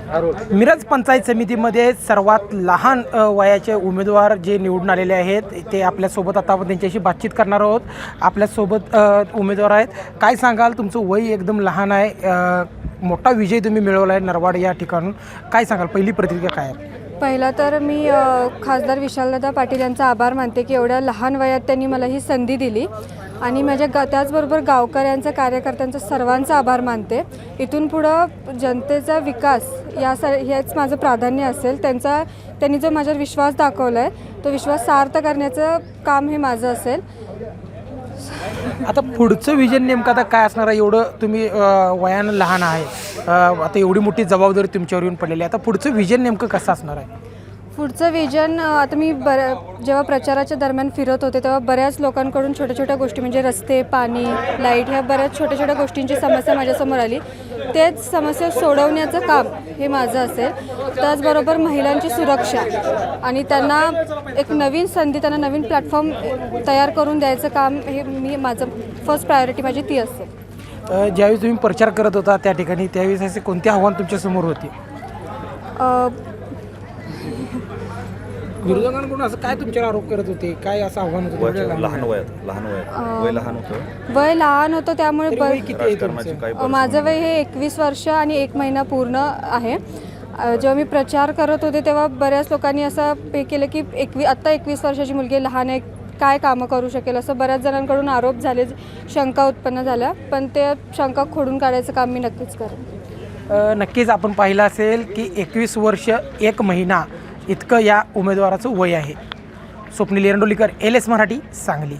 मिरज पंचायत समितीमध्ये सर्वात लहान वयाचे उमेदवार जे निवडून आलेले आहेत ते आपल्यासोबत आता आपण त्यांच्याशी बातचीत करणार आहोत. आपल्यासोबत उमेदवार आहेत. काय सांगाल, तुमचं वय एकदम लहान आहे, मोठा विजय तुम्ही मिळवला आहे नरवाड या ठिकाणून, काय सांगाल, पहिली प्रतिक्रिया काय आहे? पहिला तर मी खासदार विशालदादा पाटील यांचा आभार मानते की एवढ्या लहान वयात त्यांनी मला ही संधी दिली आणि माझ्या त्याचबरोबर गावकऱ्यांचा, कार्यकर्त्यांचा, सर्वांचा आभार मानते. इथून पुढं जनतेचा विकास हेच माझं प्राधान्य असेल. त्यांनी जो माझ्यावर विश्वास दाखवला आहे तो विश्वास सार्थ करण्याचं काम हे माझं असेल. आता पुढचं विजन नेमकं आता काय असणार आहे? एवढं तुम्ही वयानं लहान आहे, आता एवढी मोठी जबाबदारी तुमच्यावर येऊन पडलेली आहे, आता पुढचं विजन नेमकं कसं असणार आहे? पुढचं विजन आता मी जेव्हा प्रचाराच्या दरम्यान फिरत होते तेव्हा बऱ्याच लोकांकडून छोट्या छोट्या गोष्टी म्हणजे रस्ते, पाणी, लाईट ह्या बऱ्याच छोट्या छोट्या गोष्टींची समस्या माझ्यासमोर आली. तेच समस्या सोडवण्याचं काम हे माझं असेल. त्याचबरोबर महिलांची सुरक्षा आणि त्यांना एक नवीन संधी, त्यांना नवीन प्लॅटफॉर्म तयार करून द्यायचं काम हे माझं फर्स्ट प्रायोरिटी माझी ती असेल. ज्यावेळी तुम्ही प्रचार करत होता त्या ठिकाणी त्यावेळेस असे कोणते आव्हान तुमच्यासमोर होते? विरोधकांकडून असं काय तुमच्यावर आरोप करत होते, काय असं आव्हान होतं? वय लहान होतं त्यामुळे माझं वय हे 21 वर्ष आणि 1 महिना पूर्ण आहे. जेव्हा मी प्रचार करत होते तेव्हा बऱ्याच लोकांनी असं पे केलं की आत्ता 21 वर्षाची मुलगी लहान आहे, काय कामं करू शकेल, असं बऱ्याच जणांकडून आरोप झाले, शंका उत्पन्न झाल्या. पण ते शंका खोडून काढायचं काम मी नक्कीच करेन. नक्कीच आपण पाहिलं असेल की 21 वर्ष 1 महिना इतकं या उमेदवाराचं वय आहे. स्वप्नील एरंडोलीकर, LS मराठी, सांगली.